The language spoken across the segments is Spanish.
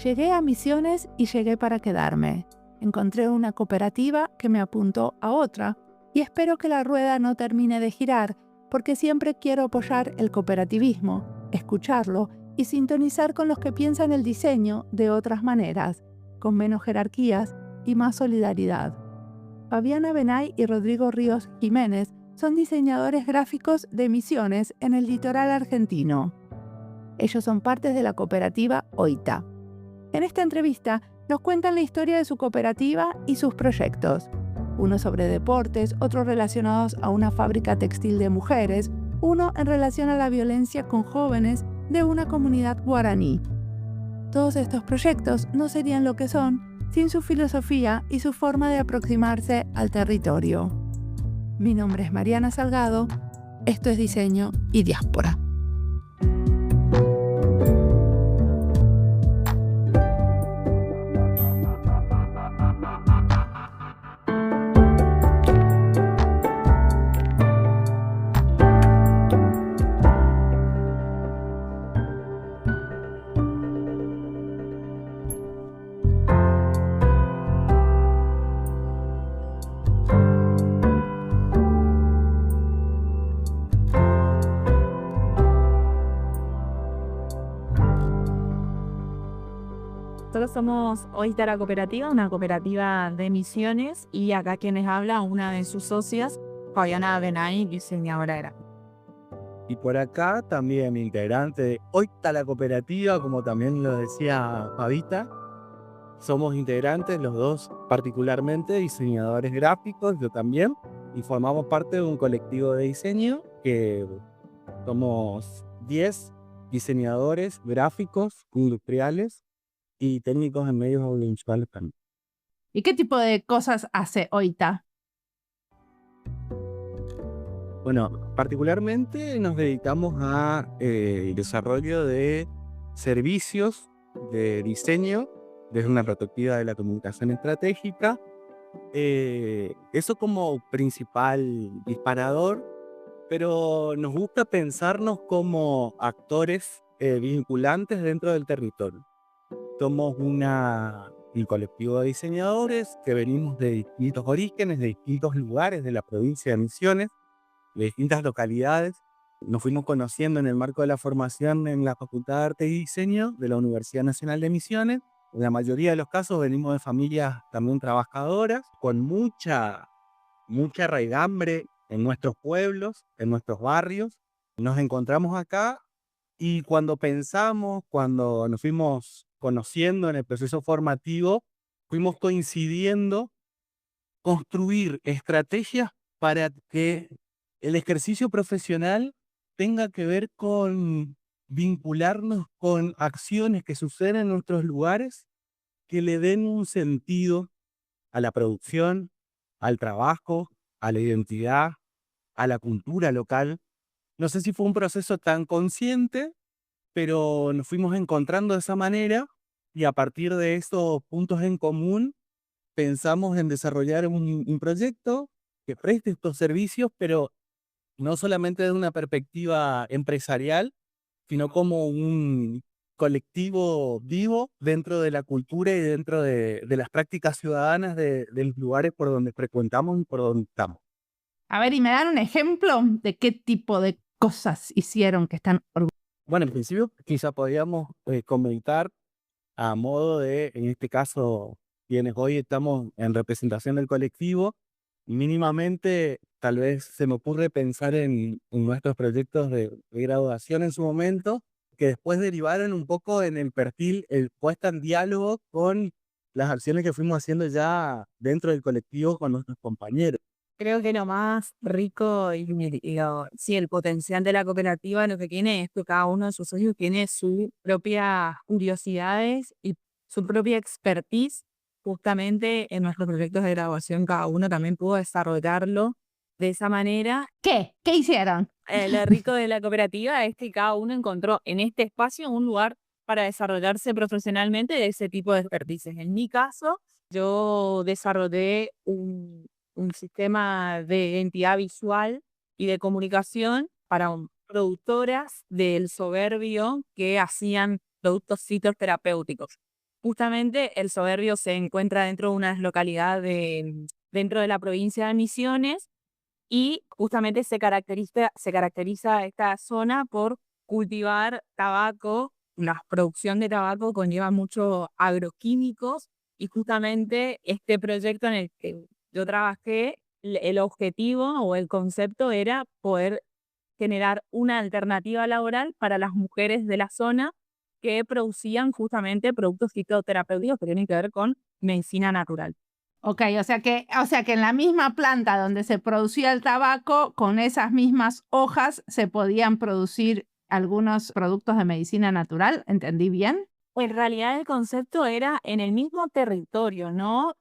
Llegué a Misiones y llegué para quedarme. Encontré una cooperativa que me apuntó a otra y espero que la rueda no termine de girar porque siempre quiero apoyar el cooperativismo, escucharlo y sintonizar con los que piensan el diseño de otras maneras, con menos jerarquías y más solidaridad. Fabiana Benay y Rodrigo Ríos Jiménez son diseñadores gráficos de Misiones en el litoral argentino. Ellos son parte de la cooperativa OITA. En esta entrevista nos cuentan la historia de su cooperativa y sus proyectos. Uno sobre deportes, otros relacionados a una fábrica textil de mujeres, uno en relación a la violencia con jóvenes de una comunidad guaraní. Todos estos proyectos no serían lo que son sin su filosofía y su forma de aproximarse al territorio. Mi nombre es Mariana Salgado, esto es Diseño y Diáspora. Nosotros somos OITA la Cooperativa, una cooperativa de Misiones, y acá quienes habla, una de sus socias, Fabiana Benay, diseñadora gráfica. Y por acá también integrante de OITA la Cooperativa, como también lo decía Fabita. Somos integrantes, los dos particularmente, diseñadores gráficos, yo también, y formamos parte de un colectivo de diseño que somos 10 diseñadores gráficos, industriales y técnicos en medios audiovisuales también. ¿Y qué tipo de cosas hace OITA? Bueno, particularmente nos dedicamos a el desarrollo de servicios de diseño desde una perspectiva de la comunicación estratégica. Eso como principal disparador, pero nos gusta pensarnos como actores vinculantes dentro del territorio. Somos un colectivo de diseñadores que venimos de distintos orígenes, de distintos lugares de la provincia de Misiones, de distintas localidades. Nos fuimos conociendo en el marco de la formación en la Facultad de Arte y Diseño de la Universidad Nacional de Misiones. En la mayoría de los casos venimos de familias también trabajadoras, con mucha raigambre en nuestros pueblos, en nuestros barrios. Nos encontramos acá y cuando nos fuimos conociendo en el proceso formativo, fuimos coincidiendo construir estrategias para que el ejercicio profesional tenga que ver con vincularnos con acciones que suceden en nuestros lugares que le den un sentido a la producción, al trabajo, a la identidad, a la cultura local. No sé si fue un proceso tan consciente, pero nos fuimos encontrando de esa manera y a partir de estos puntos en común pensamos en desarrollar un proyecto que preste estos servicios, pero no solamente desde una perspectiva empresarial, sino como un colectivo vivo dentro de la cultura y dentro de las prácticas ciudadanas de los lugares por donde frecuentamos y por donde estamos. A ver, ¿y me dan un ejemplo de qué tipo de cosas hicieron que están orgullosos? Bueno, en principio quizá podríamos comentar a modo de, en este caso, quienes hoy estamos en representación del colectivo, mínimamente tal vez se me ocurre pensar en nuestros proyectos de graduación en su momento, que después derivaron un poco en el perfil, el puesta en diálogo con las acciones que fuimos haciendo ya dentro del colectivo con nuestros compañeros. Creo que lo más rico sí, el potencial de la cooperativa, lo que tiene es que cada uno de sus socios tiene sus propias curiosidades y su propia expertise. Justamente en nuestros proyectos de graduación, cada uno también pudo desarrollarlo de esa manera. ¿Qué? ¿Qué hicieron? Lo rico de la cooperativa es que cada uno encontró en este espacio un lugar para desarrollarse profesionalmente de ese tipo de expertices. En mi caso, yo desarrollé un sistema de identidad visual y de comunicación para productoras del Soberbio que hacían productos fitoterapéuticos. justamente el Soberbio se encuentra dentro de una localidad dentro de la provincia de Misiones y justamente se caracteriza esta zona por cultivar tabaco. La producción de tabaco conlleva muchos agroquímicos y justamente este proyecto en el que yo trabajé, el objetivo o el concepto era poder generar una alternativa laboral para las mujeres de la zona que producían justamente productos fitoterapéuticos que tienen que ver con medicina natural. Ok, o sea que en la misma planta donde se producía el tabaco, con esas mismas hojas se podían producir algunos productos de medicina natural, ¿entendí bien? En realidad el concepto era en el mismo territorio, no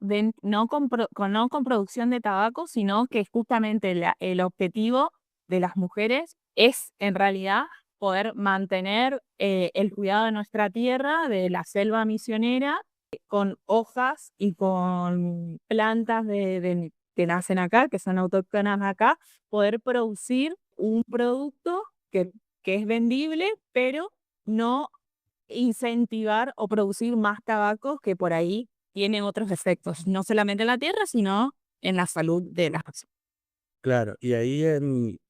con producción de tabaco, sino que justamente el objetivo de las mujeres es en realidad poder mantener el cuidado de nuestra tierra, de la selva misionera, con hojas y con plantas que nacen acá, que son autóctonas de acá, poder producir un producto que es vendible, pero no incentivar o producir más tabacos que por ahí tienen otros efectos, no solamente en la tierra, sino en la salud de las personas. Claro, y ahí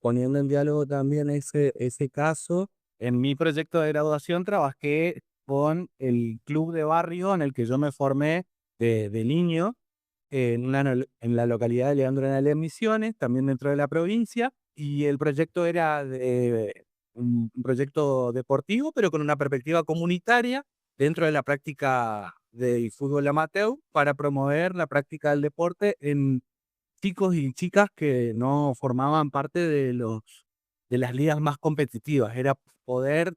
poniendo en diálogo también ese caso, en mi proyecto de graduación trabajé con el club de barrio en el que yo me formé de niño, en la localidad de Leandro en Alem Misiones, también dentro de la provincia, y el proyecto era un proyecto deportivo, pero con una perspectiva comunitaria dentro de la práctica del fútbol amateur para promover la práctica del deporte en chicos y chicas que no formaban parte de las ligas más competitivas. Era poder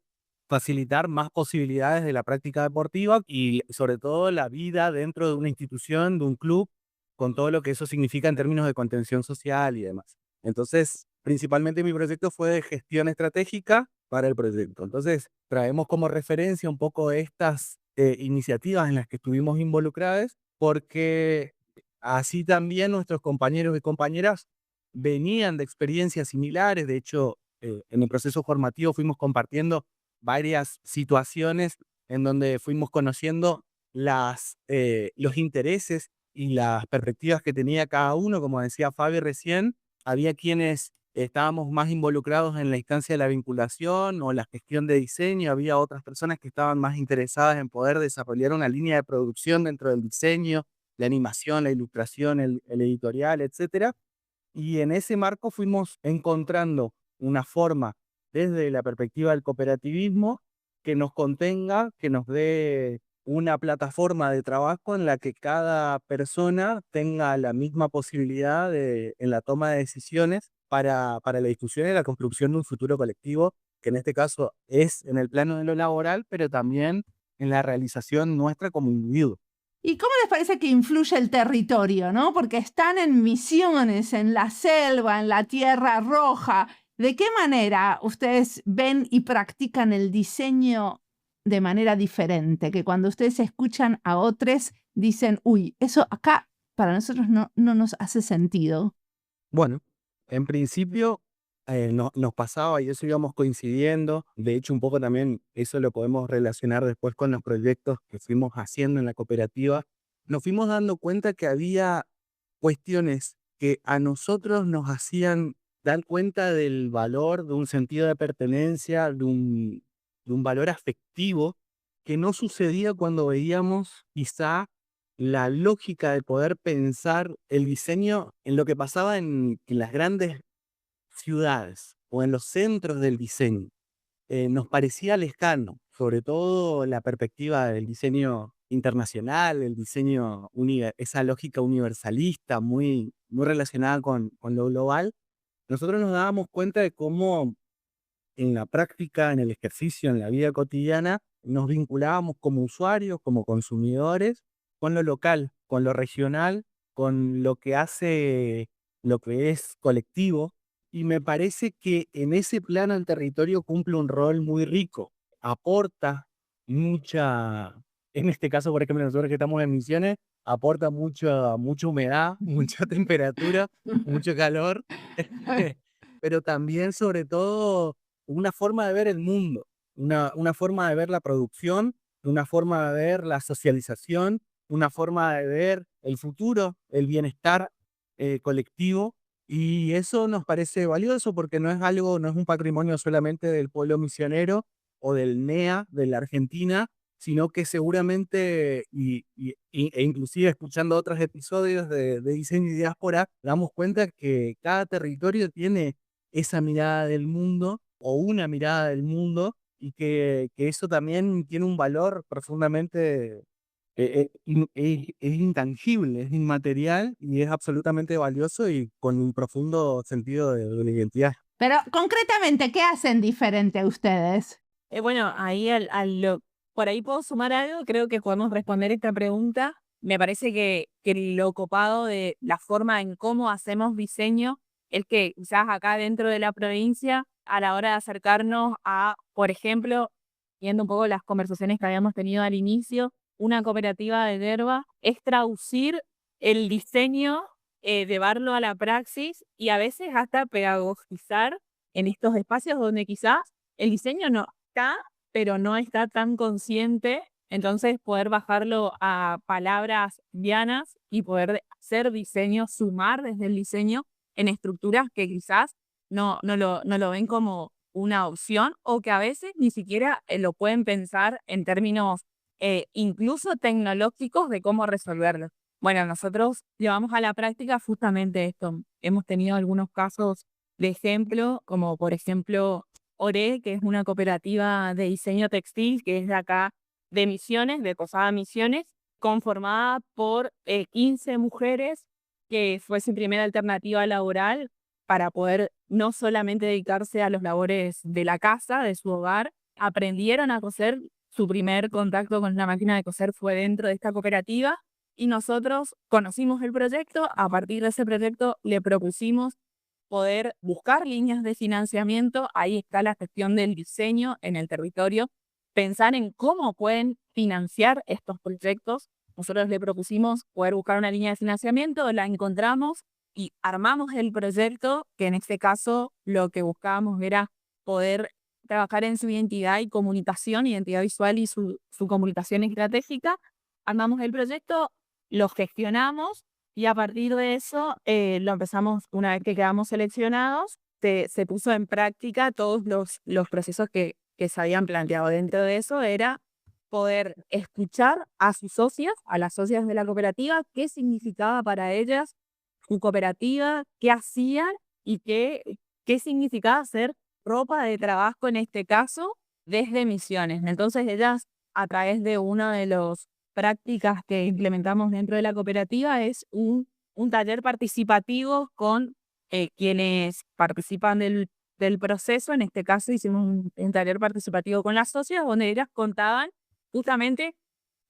facilitar más posibilidades de la práctica deportiva y sobre todo la vida dentro de una institución, de un club, con todo lo que eso significa en términos de contención social y demás. Entonces, principalmente mi proyecto fue de gestión estratégica para el proyecto. Entonces, traemos como referencia un poco estas iniciativas en las que estuvimos involucrados, porque así también nuestros compañeros y compañeras venían de experiencias similares. De hecho, en el proceso formativo fuimos compartiendo varias situaciones en donde fuimos conociendo los intereses y las perspectivas que tenía cada uno. Como decía Fabi recién, había quienes estábamos más involucrados en la instancia de la vinculación o la gestión de diseño, había otras personas que estaban más interesadas en poder desarrollar una línea de producción dentro del diseño, la animación, la ilustración, el editorial, etcétera. Y en ese marco fuimos encontrando una forma desde la perspectiva del cooperativismo que nos contenga, que nos dé una plataforma de trabajo en la que cada persona tenga la misma posibilidad en la toma de decisiones para la discusión y la construcción de un futuro colectivo, que en este caso es en el plano de lo laboral, pero también en la realización nuestra como individuo. ¿Y cómo les parece que influye el territorio, no? Porque están en Misiones, en la selva, en la Tierra Roja. ¿De qué manera ustedes ven y practican el diseño de manera diferente? Que cuando ustedes escuchan a otros dicen, uy, eso acá para nosotros no nos hace sentido. Bueno, en principio nos pasaba y eso íbamos coincidiendo. De hecho, un poco también eso lo podemos relacionar después con los proyectos que fuimos haciendo en la cooperativa. Nos fuimos dando cuenta que había cuestiones que a nosotros nos hacían dar cuenta del valor, de un sentido de pertenencia, de un valor afectivo que no sucedía cuando veíamos quizá la lógica de poder pensar el diseño en lo que pasaba en las grandes ciudades o en los centros del diseño. Nos parecía lejano, sobre todo la perspectiva del diseño internacional, el diseño, esa lógica universalista muy relacionada con lo global. Nosotros nos dábamos cuenta de cómo en la práctica, en el ejercicio, en la vida cotidiana, nos vinculábamos como usuarios, como consumidores, con lo local, con lo regional, con lo que hace lo que es colectivo. Y me parece que en ese plano el territorio cumple un rol muy rico, aporta mucha, en este caso, por ejemplo, nosotros que estamos en Misiones, aporta mucha humedad, mucha temperatura, mucho calor, pero también, sobre todo, una forma de ver el mundo, una forma de ver la producción una forma de ver la socialización, una forma de ver el futuro, el bienestar colectivo. Y eso nos parece valioso porque no es un patrimonio solamente del pueblo misionero o del NEA de la Argentina, sino que seguramente, e inclusive escuchando otros episodios de diseño y diáspora, damos cuenta que cada territorio tiene esa mirada del mundo o una mirada del mundo y que eso también tiene un valor profundamente es intangible, es inmaterial y es absolutamente valioso y con un profundo sentido de la identidad. Pero concretamente, ¿qué hacen diferente ustedes? Bueno, ahí por ahí puedo sumar algo, creo que podemos responder esta pregunta. Me parece que lo copado de la forma en cómo hacemos diseño es que quizás acá dentro de la provincia, a la hora de acercarnos a, por ejemplo, viendo un poco las conversaciones que habíamos tenido al inicio, una cooperativa de yerba, es traducir el diseño, llevarlo a la praxis y a veces hasta pedagogizar en estos espacios donde quizás el diseño no está, pero no está tan consciente, entonces poder bajarlo a palabras llanas y poder hacer diseño, sumar desde el diseño en estructuras que quizás no lo ven como una opción o que a veces ni siquiera lo pueden pensar en términos incluso tecnológicos de cómo resolverlo. Bueno, nosotros llevamos a la práctica justamente esto. Hemos tenido algunos casos de ejemplo, como por ejemplo Ore, que es una cooperativa de diseño textil que es de acá de Misiones, de Posada Misiones, conformada por 15 mujeres, que fue su primera alternativa laboral para poder no solamente dedicarse a los labores de la casa, de su hogar, aprendieron a coser. Su primer contacto con la máquina de coser fue dentro de esta cooperativa y nosotros conocimos el proyecto. A partir de ese proyecto le propusimos poder buscar líneas de financiamiento. Ahí está la gestión del diseño en el territorio, pensar en cómo pueden financiar estos proyectos. Nosotros le propusimos poder buscar una línea de financiamiento, la encontramos y armamos el proyecto, que en este caso lo que buscábamos era poder trabajar en su identidad y comunicación, identidad visual y su comunicación estratégica. Armamos el proyecto, lo gestionamos y a partir de eso lo empezamos, una vez que quedamos seleccionados, se puso en práctica todos los procesos que se habían planteado. Dentro de eso era poder escuchar a sus socias, a las socias de la cooperativa, qué significaba para ellas su cooperativa, qué hacían y qué significaba hacer ropa de trabajo en este caso desde Misiones. Entonces ellas, a través de una de las prácticas que implementamos dentro de la cooperativa, es un taller participativo con quienes participan del proceso. En este caso hicimos un taller participativo con las socias donde ellas contaban justamente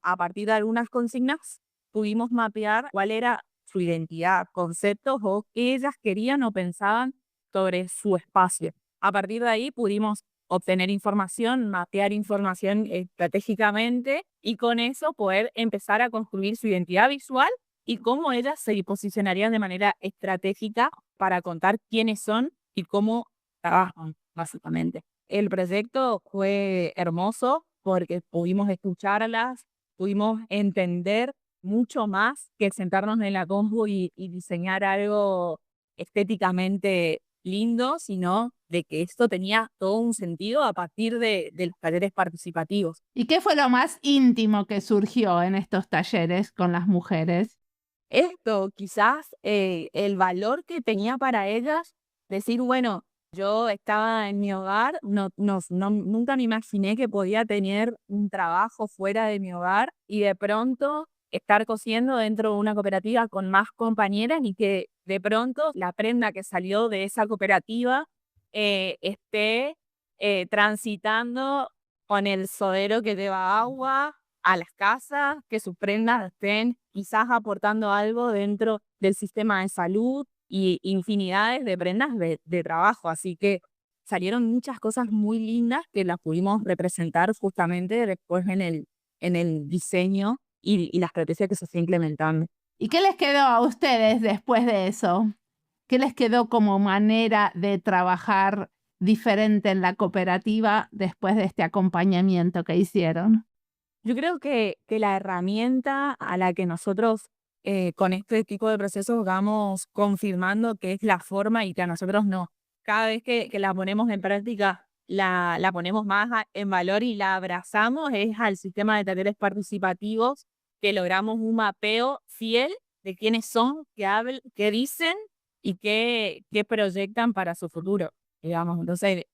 a partir de algunas consignas, pudimos mapear cuál era su identidad, conceptos o qué ellas querían o pensaban sobre su espacio. A partir de ahí pudimos obtener información, mapear información estratégicamente y con eso poder empezar a construir su identidad visual y cómo ellas se posicionarían de manera estratégica para contar quiénes son y cómo trabajan, básicamente. El proyecto fue hermoso porque pudimos escucharlas, pudimos entender mucho más que sentarnos en la compu y diseñar algo estéticamente lindo, sino de que esto tenía todo un sentido a partir de los talleres participativos. ¿Y qué fue lo más íntimo que surgió en estos talleres con las mujeres? Esto, quizás el valor que tenía para ellas, decir, bueno, yo estaba en mi hogar, nunca me imaginé que podía tener un trabajo fuera de mi hogar y de pronto estar cosiendo dentro de una cooperativa con más compañeras y que de pronto la prenda que salió de esa cooperativa esté transitando con el sodero que lleva agua a las casas, que sus prendas estén quizás aportando algo dentro del sistema de salud y infinidades de prendas de trabajo. Así que salieron muchas cosas muy lindas que las pudimos representar justamente después en el diseño y la estrategia que se fue implementando. ¿Y qué les quedó a ustedes después de eso? ¿Qué les quedó como manera de trabajar diferente en la cooperativa después de este acompañamiento que hicieron? Yo creo que la herramienta a la que nosotros con este tipo de procesos vamos confirmando que es la forma y que a nosotros no. Cada vez que la ponemos en práctica, la ponemos más en valor y la abrazamos, es al sistema de talleres participativos que logramos un mapeo fiel de quiénes son, qué dicen y qué proyectan para su futuro, digamos. Entonces,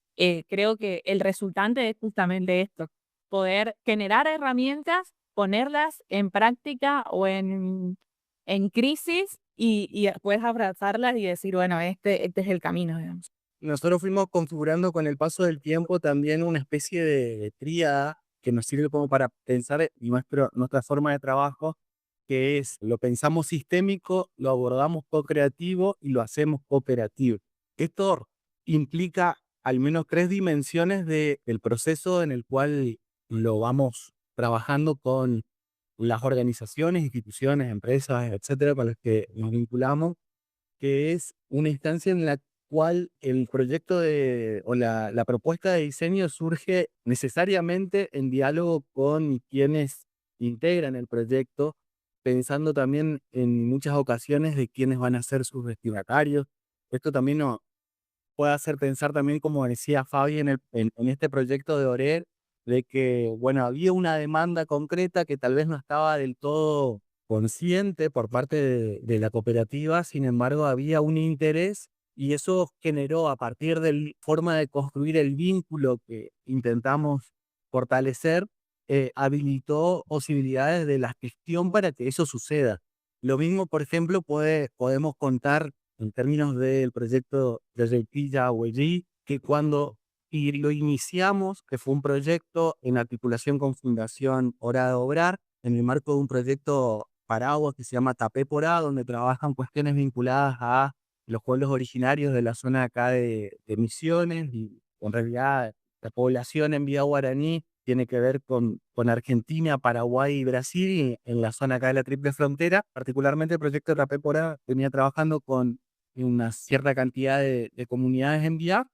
creo que el resultante es justamente esto, poder generar herramientas, ponerlas en práctica o en crisis y después abrazarlas y decir, bueno, este es el camino, digamos. Nosotros fuimos configurando con el paso del tiempo también una especie de tríada que nos sirve como para pensar nuestra forma de trabajo, que es lo pensamos sistémico, lo abordamos co-creativo y lo hacemos cooperativo. Esto implica al menos 3 dimensiones del proceso en el cual lo vamos trabajando con las organizaciones, instituciones, empresas, etcétera, con las que nos vinculamos, que es una instancia en la cual el proyecto o la propuesta de diseño surge necesariamente en diálogo con quienes integran el proyecto, pensando también en muchas ocasiones de quiénes van a ser sus destinatarios. Esto también nos puede hacer pensar también, como decía Fabi, en este proyecto de Orer, de que, bueno, había una demanda concreta que tal vez no estaba del todo consciente por parte de la cooperativa, sin embargo, había un interés y eso generó, a partir de la forma de construir el vínculo que intentamos fortalecer, habilitó posibilidades de la gestión para que eso suceda. Lo mismo, por ejemplo, podemos contar en términos del proyecto de Pilla Huellí, que cuando lo iniciamos, que fue un proyecto en articulación con Fundación Hora de Obrar, en el marco de un proyecto paraguas que se llama Tapé Porá, donde trabajan cuestiones vinculadas a los pueblos originarios de la zona acá de Misiones, y en realidad la población en Vía Guaraní tiene que ver con Argentina, Paraguay y Brasil, y en la zona acá de la Triple Frontera. Particularmente el proyecto de Tapé Porá venía trabajando con una cierta cantidad de comunidades en Vía,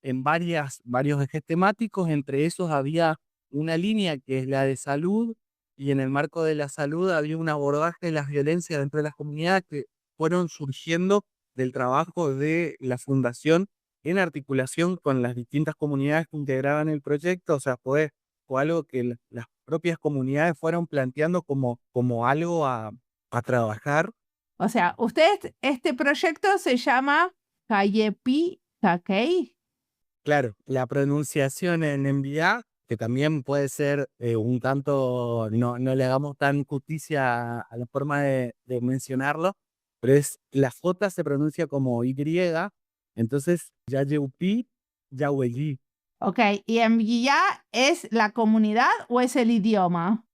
en varios ejes temáticos. Entre esos había una línea que es la de salud, y en el marco de la salud había un abordaje de las violencias dentro de las comunidades que fueron surgiendo del trabajo de la fundación en articulación con las distintas comunidades que integraban el proyecto. O sea, fue algo que las propias comunidades fueron planteando como algo a trabajar. O sea, este proyecto se llama Cayepi Takei. Claro, la pronunciación en enviar, que también puede ser un tanto, no le hagamos tan justicia a la forma de mencionarlo, pero la J se pronuncia como Y, entonces Yayeupi, Yahuelí. Ok, ¿y Envía es la comunidad o es el idioma?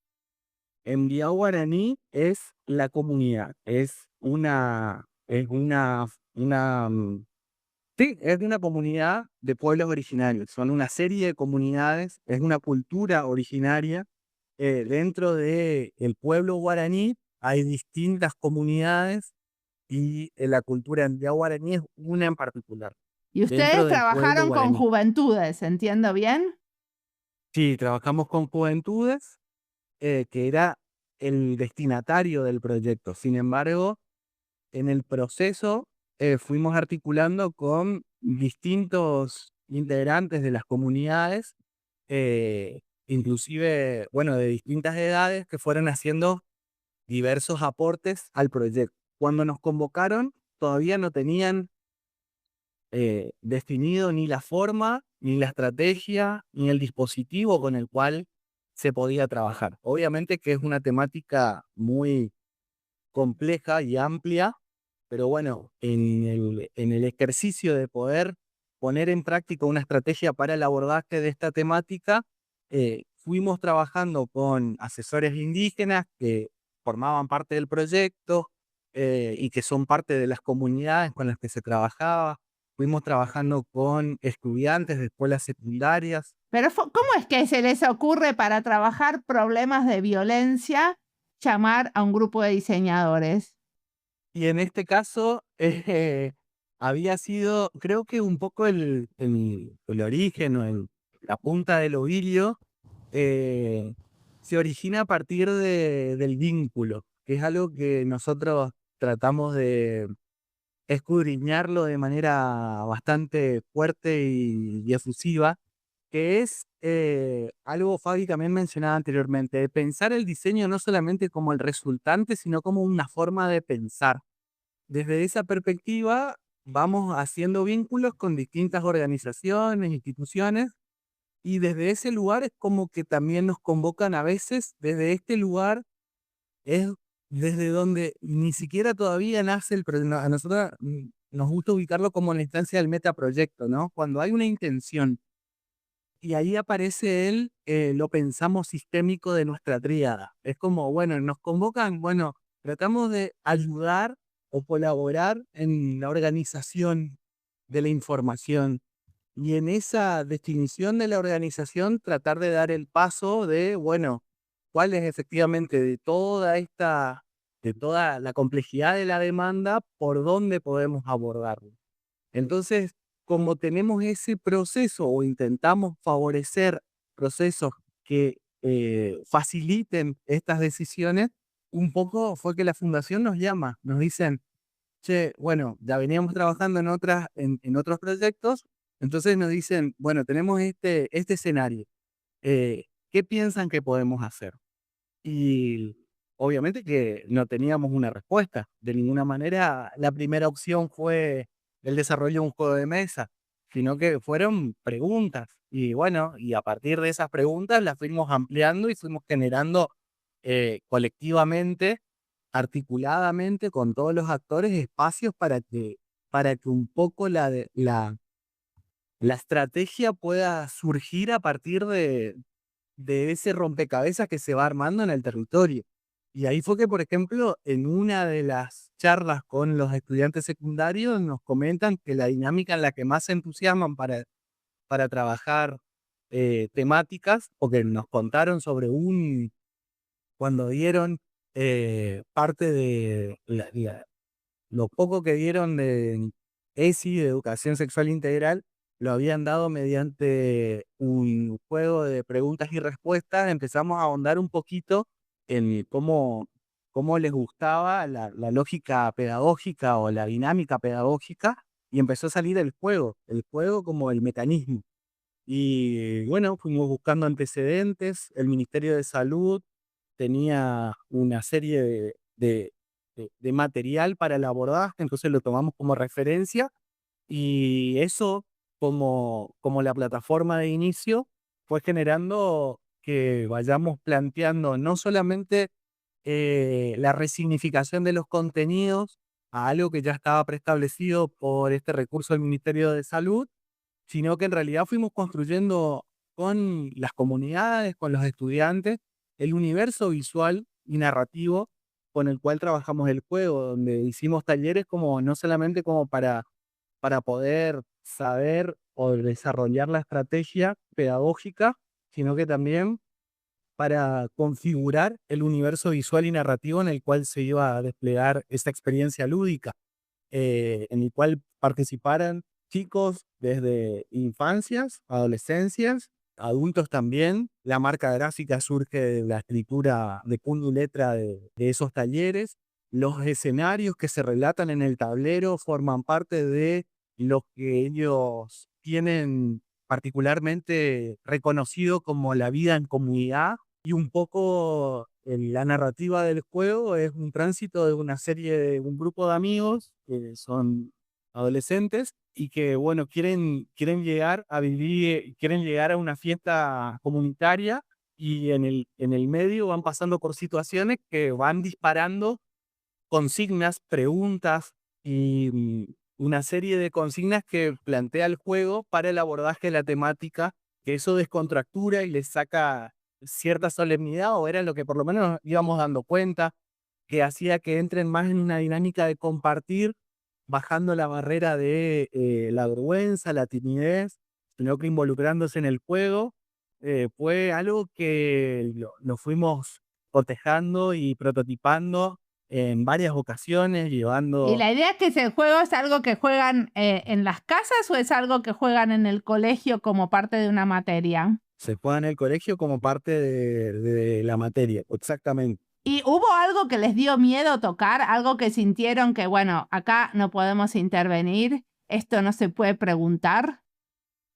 En Vía Guaraní es la comunidad, sí, es de una comunidad de pueblos originarios. Son una serie de comunidades, es una cultura originaria. Dentro del pueblo guaraní hay distintas comunidades y la cultura andina guaraní es una en particular, Y dentro ustedes del pueblo trabajaron con guaraní. juventudes, ¿entiendo bien? Sí, trabajamos con juventudes, que era el destinatario del proyecto. Sin embargo, en el proceso fuimos articulando con distintos integrantes de las comunidades, inclusive, bueno, de distintas edades, que fueron haciendo diversos aportes al proyecto. Cuando nos convocaron, todavía no tenían definido ni la forma, ni la estrategia, ni el dispositivo con el cual se podía trabajar. Obviamente que es una temática muy compleja y amplia, pero bueno, en el ejercicio de poder poner en práctica una estrategia para el abordaje de esta temática, fuimos trabajando con asesores indígenas que formaban parte del proyecto, y que son parte de las comunidades con las que se trabajaba. Fuimos trabajando con estudiantes de escuelas secundarias. Pero ¿cómo es que se les ocurre para trabajar problemas de violencia llamar a un grupo de diseñadores? Y en este caso, había sido, creo que un poco el origen o la punta del ovillo, eh, se origina a partir del vínculo, que es algo que nosotros tratamos de escudriñarlo de manera bastante fuerte y efusiva, que es algo Fabi también mencionaba anteriormente, de pensar el diseño no solamente como el resultante, sino como una forma de pensar. Desde esa perspectiva, vamos haciendo vínculos con distintas organizaciones, instituciones, y desde ese lugar es como que también nos convocan a veces, desde este lugar es desde donde ni siquiera todavía nace el proyecto. A nosotros nos gusta ubicarlo como en la instancia del metaproyecto, ¿no? Cuando hay una intención y ahí aparece lo pensamos sistémico de nuestra tríada. Es como, bueno, nos convocan, bueno, tratamos de ayudar o colaborar en la organización de la información. Y en esa definición de la organización, tratar de dar el paso de, bueno, cuál es efectivamente de toda la complejidad de la demanda, por dónde podemos abordarlo. Entonces, como tenemos ese proceso o intentamos favorecer procesos que faciliten estas decisiones, un poco fue que la fundación nos llama, nos dicen, che, bueno, ya veníamos trabajando en otros proyectos, entonces nos dicen, bueno, tenemos este escenario, ¿qué piensan que podemos hacer? Y obviamente que no teníamos una respuesta. De ninguna manera la primera opción fue el desarrollo de un juego de mesa, sino que fueron preguntas. Y bueno, y a partir de esas preguntas las fuimos ampliando y fuimos generando colectivamente, articuladamente, con todos los actores, espacios para que un poco la estrategia pueda surgir a partir de ese rompecabezas que se va armando en el territorio. Y ahí fue que, por ejemplo, en una de las charlas con los estudiantes secundarios nos comentan que la dinámica en la que más se entusiasman para trabajar temáticas, porque nos contaron sobre cuando dieron parte de lo poco que dieron de ESI, de Educación Sexual Integral, lo habían dado mediante un juego de preguntas y respuestas. Empezamos a ahondar un poquito en cómo les gustaba la lógica pedagógica o la dinámica pedagógica, y empezó a salir el juego como el mecanismo. Y bueno, fuimos buscando antecedentes. El Ministerio de Salud tenía una serie de material para el abordaje, entonces lo tomamos como referencia, y eso como la plataforma de inicio fue generando que vayamos planteando no solamente la resignificación de los contenidos a algo que ya estaba preestablecido por este recurso del Ministerio de Salud, sino que en realidad fuimos construyendo con las comunidades, con los estudiantes, el universo visual y narrativo con el cual trabajamos el juego, donde hicimos talleres como no solamente como para poder saber o desarrollar la estrategia pedagógica, sino que también para configurar el universo visual y narrativo en el cual se iba a desplegar esta experiencia lúdica, en el cual participaran chicos desde infancias, adolescencias, adultos también. La marca gráfica surge de la escritura de puño y letra de esos talleres. Los escenarios que se relatan en el tablero forman parte de lo que ellos tienen particularmente reconocido como la vida en comunidad, y un poco la narrativa del juego es un tránsito de un grupo de amigos que son adolescentes y que, bueno, quieren llegar a vivir, quieren llegar a una fiesta comunitaria, y en el medio van pasando por situaciones que van disparando consignas, preguntas y una serie de consignas que plantea el juego para el abordaje de la temática, que eso descontractura y les saca cierta solemnidad, o era lo que por lo menos íbamos dando cuenta, que hacía que entren más en una dinámica de compartir, bajando la barrera de la vergüenza, la timidez, sino que involucrándose en el juego. Fue algo que lo fuimos cotejando y prototipando en varias ocasiones, ¿Y llevando. la idea es que ese juego es algo que juegan en las casas o es algo que juegan en el colegio como parte de una materia? se juega en el colegio como parte de la materia, exactamente. ¿Y hubo algo que les dio miedo tocar? ¿Algo que sintieron que, bueno, acá no podemos intervenir, esto no se puede preguntar?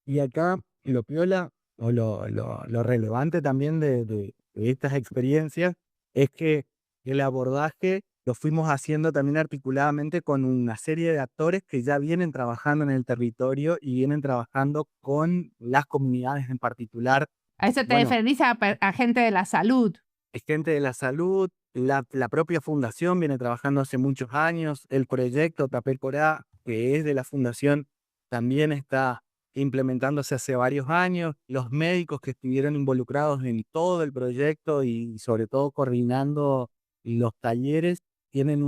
Y acá lo piola o lo relevante también de estas experiencias es que el abordaje lo fuimos haciendo también articuladamente con una serie de actores que ya vienen trabajando en el territorio y vienen trabajando con las comunidades en particular. A eso te Bueno, referís a gente de la salud. es gente de la salud, la propia fundación viene trabajando hace muchos años, el proyecto Tapel Corá, que es de la fundación, también está implementándose hace varios años, los médicos que estuvieron involucrados en todo el proyecto y sobre todo coordinando los talleres, tienen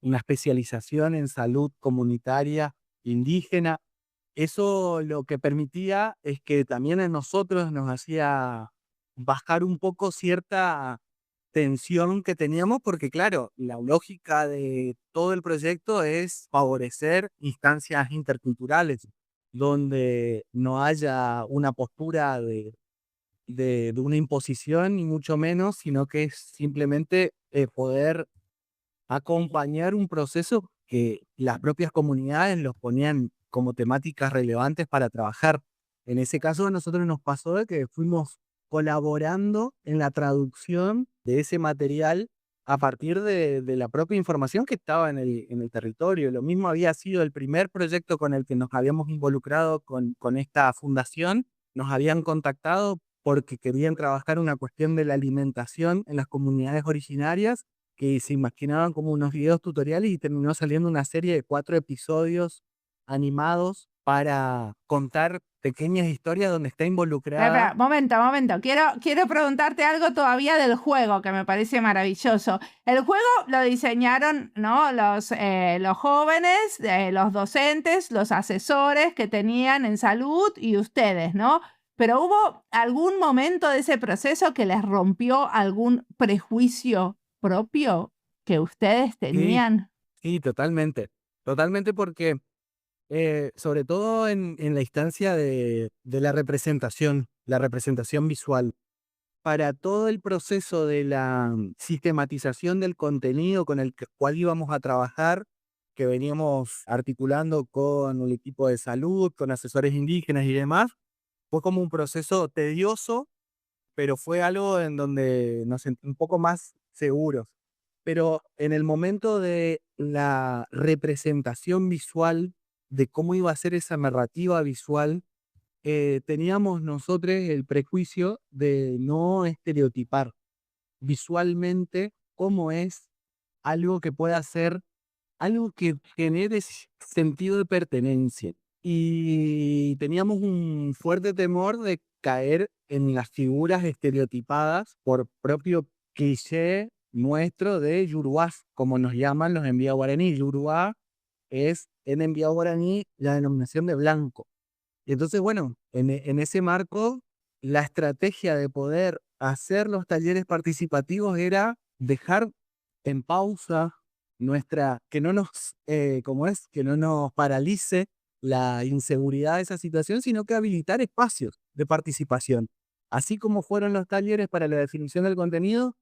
una especialización en salud comunitaria indígena. Eso lo que permitía es que también a nosotros nos hacía bajar un poco cierta tensión que teníamos, porque claro, la lógica de todo el proyecto es favorecer instancias interculturales, donde no haya una postura de una imposición, ni mucho menos, sino que es simplemente poder acompañar un proceso que las propias comunidades los ponían como temáticas relevantes para trabajar. En ese caso, a nosotros nos pasó de que fuimos colaborando en la traducción de ese material a partir de la propia información que estaba en el territorio. Lo mismo había sido el primer proyecto con el que nos habíamos involucrado con esta fundación. Nos habían contactado porque querían trabajar una cuestión de la alimentación en las comunidades originarias que se imaginaban como unos videos tutoriales y terminó saliendo una serie de 4 episodios animados para contar pequeñas historias donde está Espera, involucrada. momento. Quiero preguntarte algo todavía del juego, que me parece maravilloso. El juego lo diseñaron, ¿no? Los jóvenes, los docentes, los asesores que tenían en salud y ustedes, ¿no? Pero ¿hubo algún momento de ese proceso que les rompió algún prejuicio propio que ustedes Sí, tenían? sí, totalmente. Totalmente porque, sobre todo en la instancia de la representación visual. Para todo el proceso de la sistematización del contenido con el cual íbamos a trabajar, que veníamos articulando con el equipo de salud, con asesores indígenas y demás, fue como un proceso tedioso, pero fue algo en donde nos sentimos un poco más seguros. Pero en el momento de la representación visual, de cómo iba a ser esa narrativa visual, teníamos nosotros el prejuicio de no estereotipar visualmente cómo es algo que pueda ser algo que genere sentido de pertenencia. Y teníamos un fuerte temor de caer en las figuras estereotipadas por propio cliché nuestro de Yuruás, como nos llaman los enviados guaraní. Yuruá es en enviado guaraní la denominación de blanco. Y entonces, bueno, en ese marco, la estrategia de poder hacer los talleres participativos era dejar en pausa que no nos, que no nos paralice la inseguridad de esa situación, sino que habilitar espacios de participación. Así como fueron los talleres para la definición del contenido,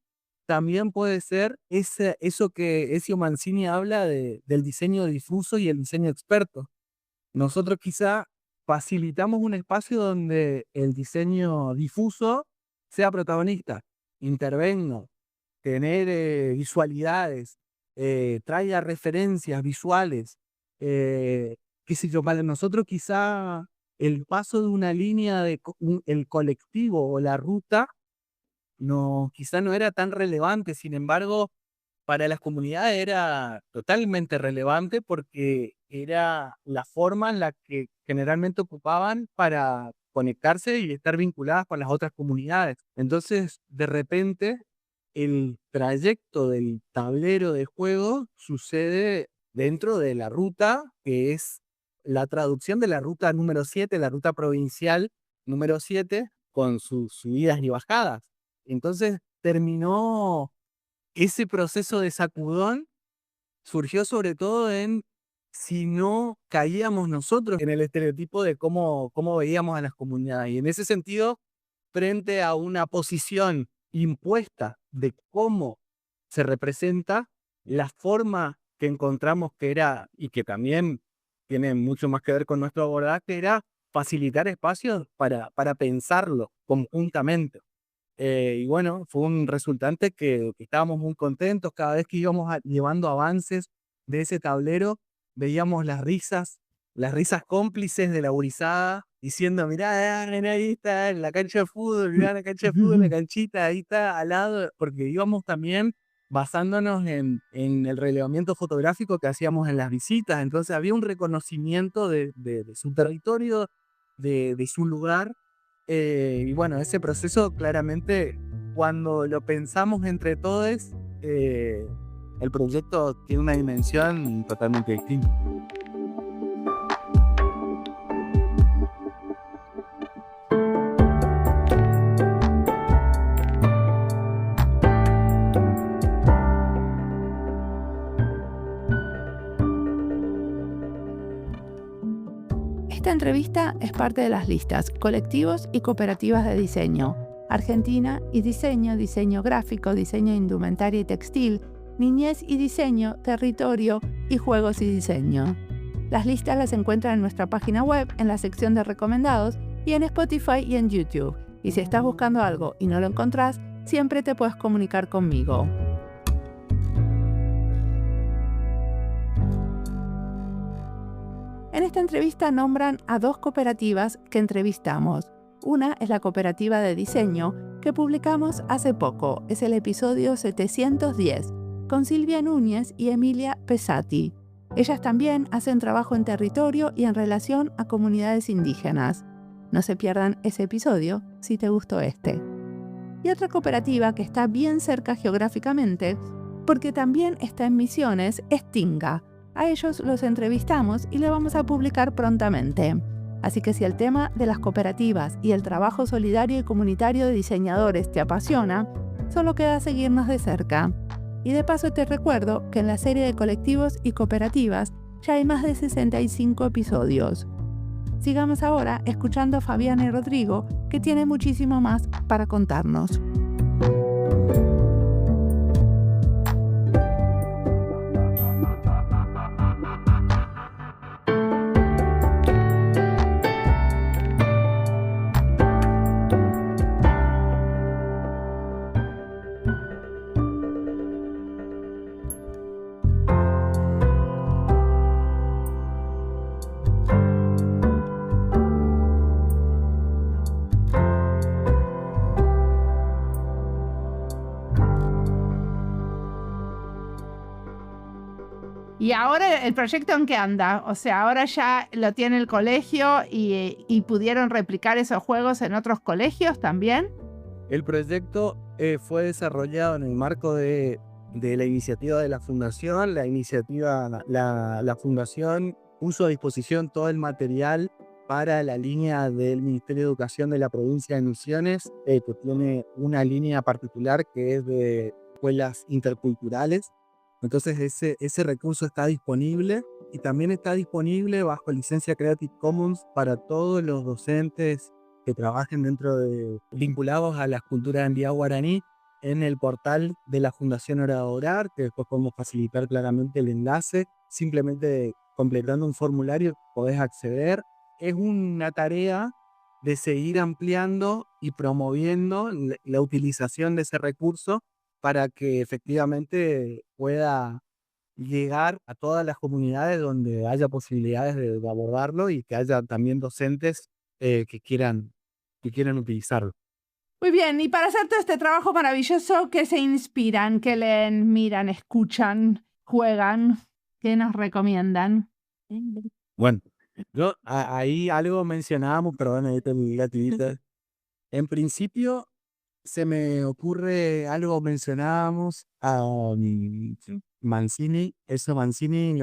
también puede ser eso que Ezio Mancini habla del diseño difuso y el diseño experto. Nosotros quizá facilitamos un espacio donde el diseño difuso sea protagonista, intervenga, genere visualidades, traiga referencias visuales. Qué sé yo, para nosotros quizá el paso de una línea el colectivo o la ruta no, quizá no era tan relevante, sin embargo, para las comunidades era totalmente relevante porque era la forma en la que generalmente ocupaban para conectarse y estar vinculadas con las otras comunidades. Entonces, de repente, el trayecto del tablero de juego sucede dentro de la ruta, que es la traducción de la ruta número 7, la ruta provincial número 7, con sus subidas y bajadas. Entonces, terminó ese proceso de sacudón surgió sobre todo en si no caíamos nosotros en el estereotipo de cómo veíamos a las comunidades. Y en ese sentido, frente a una posición impuesta de cómo se representa, la forma que encontramos que era, y que también tiene mucho más que ver con nuestro abordaje, era facilitar espacios para pensarlo conjuntamente. Y bueno, fue un resultante que estábamos muy contentos. Cada vez que íbamos llevando avances de ese tablero, veíamos las risas cómplices de la gurizada, diciendo, mirá, ahí está la cancha de fútbol, mirá la cancha de fútbol, la canchita, ahí está al lado, porque íbamos también basándonos en el relevamiento fotográfico que hacíamos en las visitas. Entonces había un reconocimiento de su territorio, de su lugar. Y bueno, ese proceso claramente, cuando lo pensamos entre todos, el proyecto tiene una dimensión totalmente distinta. Esta entrevista es parte de las listas Colectivos y Cooperativas de Diseño, Argentina y Diseño, Diseño Gráfico, Diseño Indumentaria y Textil, Niñez y Diseño, Territorio y Juegos y Diseño. Las listas las encuentran en nuestra página web, en la sección de recomendados y en Spotify y en YouTube. Y si estás buscando algo y no lo encontrás, siempre te puedes comunicar conmigo. En esta entrevista nombran a 2 cooperativas que entrevistamos. Una es la cooperativa de diseño que publicamos hace poco, es el episodio 710, con Silvia Núñez y Emilia Pesati. Ellas también hacen trabajo en territorio y en relación a comunidades indígenas. No se pierdan ese episodio si te gustó este. Y otra cooperativa que está bien cerca geográficamente, porque también está en Misiones, es Tinga. A ellos los entrevistamos y lo vamos a publicar prontamente. Así que si el tema de las cooperativas y el trabajo solidario y comunitario de diseñadores te apasiona, solo queda seguirnos de cerca. Y de paso te recuerdo que en la serie de colectivos y cooperativas ya hay más de 65 episodios. Sigamos ahora escuchando a Fabiana y Rodrigo, que tiene muchísimo más para contarnos. ¿Y ahora el proyecto en qué anda? O sea, ahora ya lo tiene el colegio y pudieron replicar esos juegos en otros colegios también. El proyecto fue desarrollado en el marco de la iniciativa de la Fundación. La Fundación puso a disposición todo el material para la línea del Ministerio de Educación de la provincia de Misiones, que tiene una línea particular que es de escuelas interculturales. Entonces ese recurso está disponible y también está disponible bajo licencia Creative Commons para todos los docentes que trabajen vinculados a las culturas andina guaraní en el portal de la Fundación Hora de Adorar, que después podemos facilitar claramente el enlace. Simplemente completando un formulario podés acceder. Es una tarea de seguir ampliando y promoviendo la utilización de ese recurso para que efectivamente pueda llegar a todas las comunidades donde haya posibilidades de abordarlo y que haya también docentes que quieran utilizarlo. Muy bien, y para hacer todo este trabajo maravilloso, ¿qué se inspiran? ¿Qué leen, miran, escuchan, juegan? ¿Qué nos recomiendan? Bueno, yo ahí algo mencionábamos, perdón, ahí está el gatito. En principio se me ocurre algo, mencionábamos a Mancini. Eso Mancini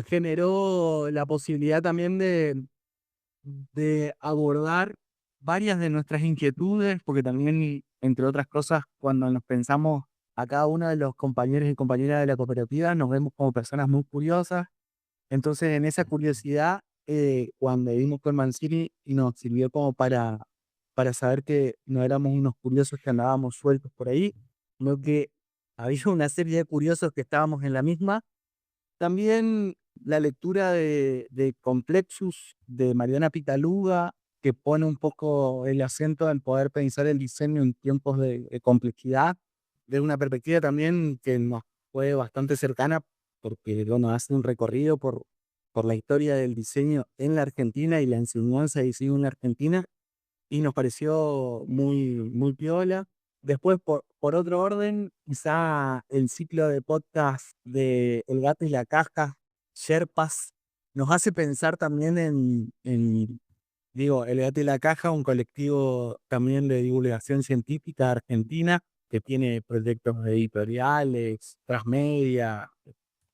generó la posibilidad también de abordar varias de nuestras inquietudes, porque también, entre otras cosas, cuando nos pensamos a cada uno de los compañeros y compañeras de la cooperativa, nos vemos como personas muy curiosas. Entonces, en esa curiosidad, cuando vimos con Mancini, nos sirvió como para para saber que no éramos unos curiosos que andábamos sueltos por ahí, sino que había una serie de curiosos que estábamos en la misma. También la lectura de Complexus de Mariana Pitaluga, que pone un poco el acento en poder pensar el diseño en tiempos de complejidad, de una perspectiva también que nos fue bastante cercana, porque bueno, hace un recorrido por la historia del diseño en la Argentina y la enseñanza de diseño en la Argentina, y nos pareció muy piola. Después, por otro orden, quizá el ciclo de podcast de El Gato y la Caja, Sherpas, nos hace pensar también digo, El Gato y la Caja, un colectivo también de divulgación científica argentina, que tiene proyectos editoriales, transmedia,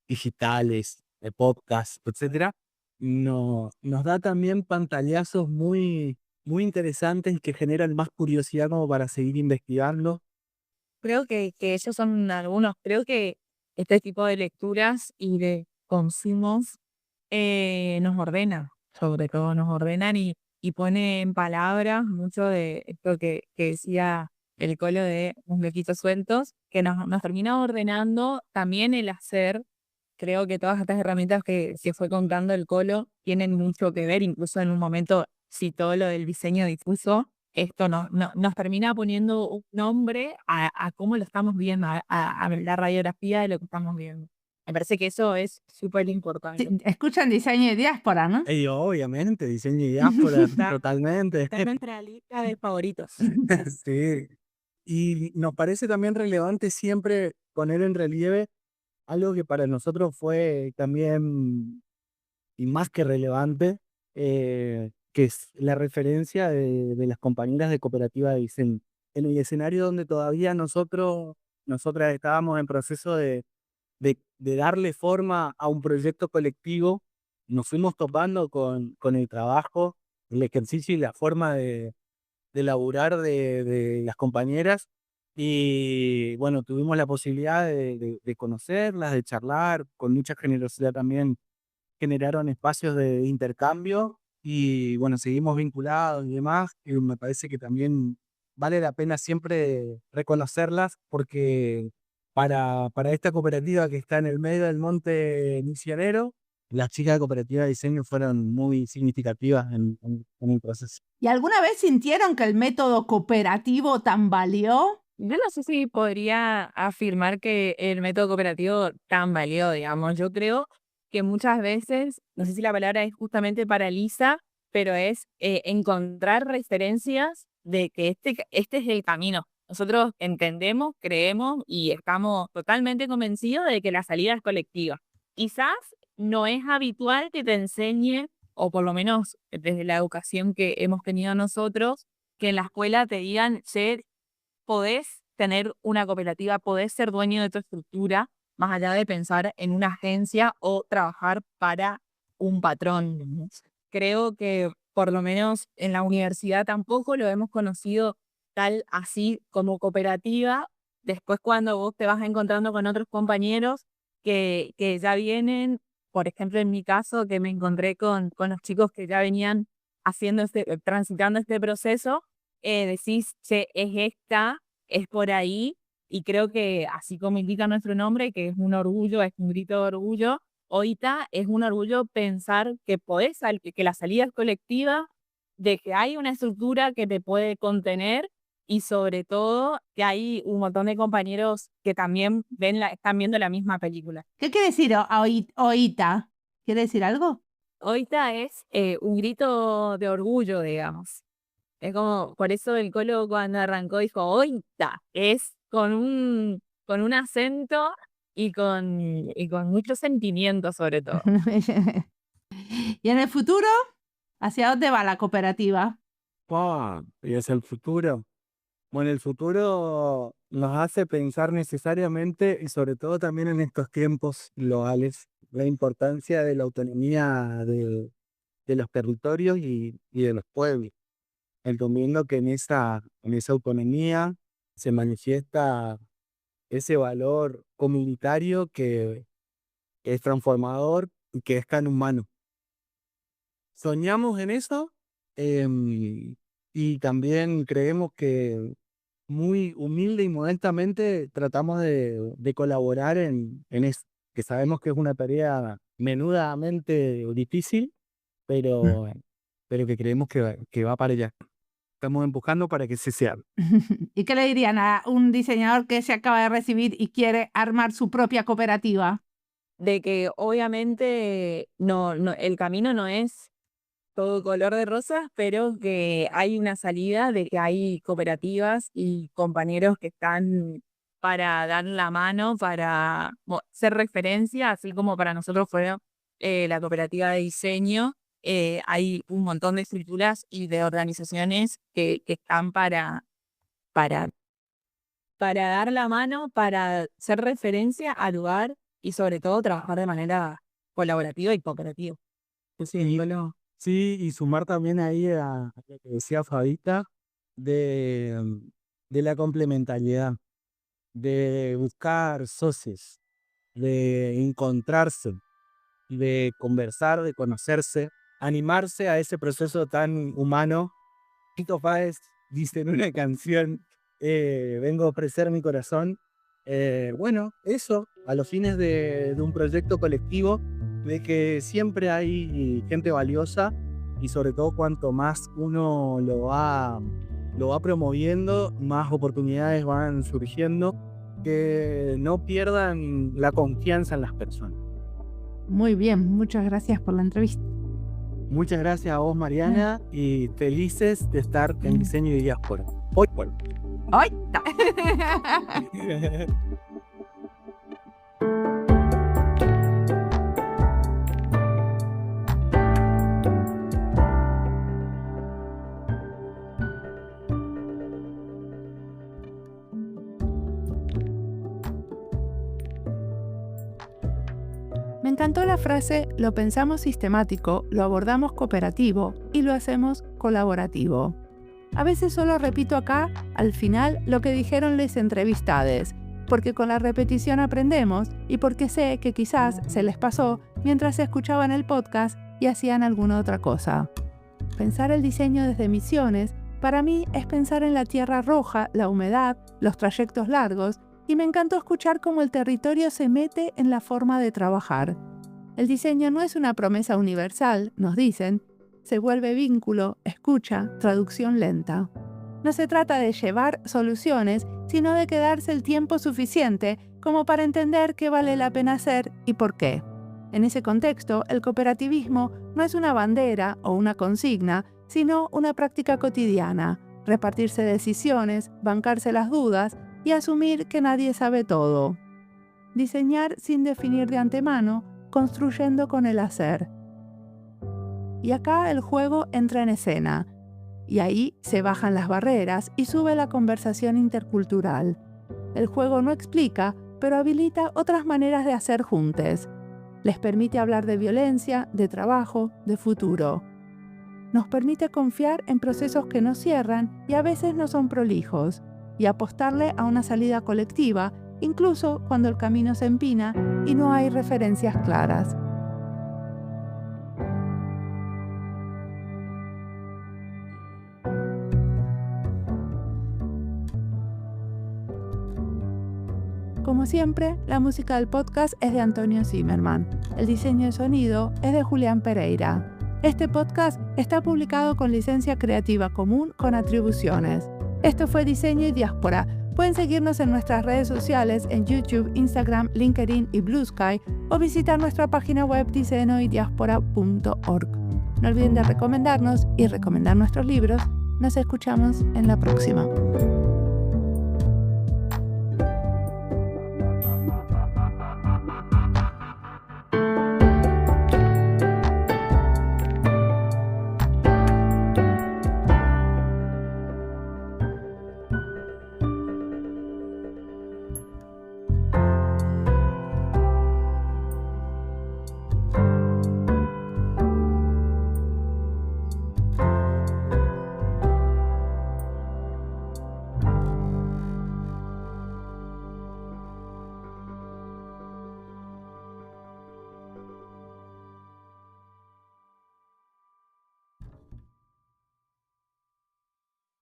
digitales, de podcast, etcétera. Nos da también pantallazos muy interesantes que generan más curiosidad como para seguir investigando. Creo que ellos son algunos, creo que este tipo de lecturas y de consumos nos ordenan, sobre todo nos ordenan y pone en palabras mucho de esto que decía el Colo de un loquitos sueltos, que nos termina ordenando también el hacer. Creo que todas estas herramientas que se fue contando el Colo tienen mucho que ver, incluso en un momento citó lo del diseño difuso. Esto nos termina poniendo un nombre a cómo lo estamos viendo, a la radiografía de lo que estamos viendo. Me parece que eso es súper importante. Sí, escuchan diseño y diáspora, ¿no? Y obviamente, diseño y diáspora, Está totalmente. está en nuestra lista de favoritos. Sí. Y nos parece también relevante siempre poner en relieve algo que para nosotros fue también, y más que relevante, que es la referencia de las compañeras de cooperativa de diseño. En el escenario donde todavía nosotras estábamos en proceso de darle forma a un proyecto colectivo, nos fuimos topando con el trabajo, el ejercicio y la forma de laburar de las compañeras. Y bueno, tuvimos la posibilidad de conocerlas, de charlar, con mucha generosidad también generaron espacios de intercambio y bueno, seguimos vinculados y demás. Y me parece que también vale la pena siempre reconocerlas porque para esta cooperativa que está en el medio del monte misionero, las chicas de cooperativa de diseño fueron muy significativas en el proceso. ¿Y alguna vez sintieron que el método cooperativo tambaleó? Yo no sé si podría afirmar que el método cooperativo tambaleó, digamos. Yo creo que muchas veces, no sé si la palabra es justamente paraliza, pero es encontrar referencias de que este es el camino. Nosotros entendemos, creemos y estamos totalmente convencidos de que la salida es colectiva. Quizás no es habitual que te enseñe, o por lo menos desde la educación que hemos tenido nosotros, que en la escuela te digan, che, podés tener una cooperativa, podés ser dueño de tu estructura, más allá de pensar en una agencia o trabajar para un patrón, ¿no? Creo que por lo menos en la universidad tampoco lo hemos conocido tal así como cooperativa. Después cuando vos te vas encontrando con otros compañeros que ya vienen, por ejemplo en mi caso, que me encontré con los chicos que ya venían transitando este proceso, decís, che, es esta, es por ahí, y creo que así como indica nuestro nombre, que es un orgullo, es un grito de orgullo, ahorita es un orgullo pensar que que la salida es colectiva, de que hay una estructura que te puede contener y sobre todo que hay un montón de compañeros que también están viendo la misma película. ¿Qué quiere decir oita? ¿Quiere decir algo? Ahorita es un grito de orgullo, digamos. Es como, por eso el Colo cuando arrancó dijo, oita, es con un acento y con mucho sentimiento sobre todo. ¿Y en el futuro? ¿Hacia dónde va la cooperativa? Y es el futuro. Bueno, el futuro nos hace pensar necesariamente y sobre todo también en estos tiempos globales la importancia de la autonomía de los territorios y de los pueblos. Entendiendo que en esa autonomía se manifiesta ese valor comunitario que es transformador y que es tan humano. ¿Soñamos en eso? Em, y también creemos que muy humilde y modestamente tratamos de colaborar en esto, que sabemos que es una tarea menudamente difícil, pero, pero que creemos que va para allá. Estamos empujando para que se sea. ¿Y qué le dirían a un diseñador que se acaba de recibir y quiere armar su propia cooperativa? De que obviamente el camino no es todo color de rosas, pero que hay una salida, de que hay cooperativas y compañeros que están para dar la mano, para ser referencia, así como para nosotros fue la cooperativa de diseño. Hay un montón de estructuras y de organizaciones que están para dar la mano, para ser referencia al lugar y sobre todo trabajar de manera colaborativa y cooperativa. Sí, y sumar también ahí a lo que decía Fabita de la complementariedad, de buscar socios, de encontrarse, de conversar, de conocerse, animarse a ese proceso tan humano. Fito Páez dice en una canción, vengo a ofrecer mi corazón. Bueno, eso, a los fines de un proyecto colectivo, de que siempre hay gente valiosa y sobre todo cuanto más uno lo va promoviendo, más oportunidades van surgiendo, que no pierdan la confianza en las personas. Muy bien, muchas gracias por la entrevista. Muchas gracias a vos, Mariana, y felices de estar en Diseño y Diáspora. Hoy, bueno. ¡Ay! Me encantó la frase, lo pensamos sistemático, lo abordamos cooperativo y lo hacemos colaborativo. A veces solo repito acá, al final, lo que dijeron les entrevistades, porque con la repetición aprendemos y porque sé que quizás se les pasó mientras escuchaban el podcast y hacían alguna otra cosa. Pensar el diseño desde Misiones, para mí es pensar en la tierra roja, la humedad, los trayectos largos, y me encantó escuchar cómo el territorio se mete en la forma de trabajar. El diseño no es una promesa universal, nos dicen, se vuelve vínculo, escucha, traducción lenta. No se trata de llevar soluciones, sino de quedarse el tiempo suficiente como para entender qué vale la pena hacer y por qué. En ese contexto, el cooperativismo no es una bandera o una consigna, sino una práctica cotidiana, repartirse decisiones, bancarse las dudas y asumir que nadie sabe todo. Diseñar sin definir de antemano, construyendo con el hacer. Y acá el juego entra en escena, y ahí se bajan las barreras y sube la conversación intercultural. El juego no explica, pero habilita otras maneras de hacer juntos. Les permite hablar de violencia, de trabajo, de futuro. Nos permite confiar en procesos que no cierran y a veces no son prolijos, y apostarle a una salida colectiva, incluso cuando el camino se empina y no hay referencias claras. Como siempre, la música del podcast es de Antonio Zimmerman. El diseño de sonido es de Julián Pereira. Este podcast está publicado con licencia creativa común con atribuciones. Esto fue Diseño y Diáspora. Pueden seguirnos en nuestras redes sociales en YouTube, Instagram, LinkedIn y Blue Sky o visitar nuestra página web diseñoydiaspora.org. No olviden de recomendarnos y recomendar nuestros libros. Nos escuchamos en la próxima.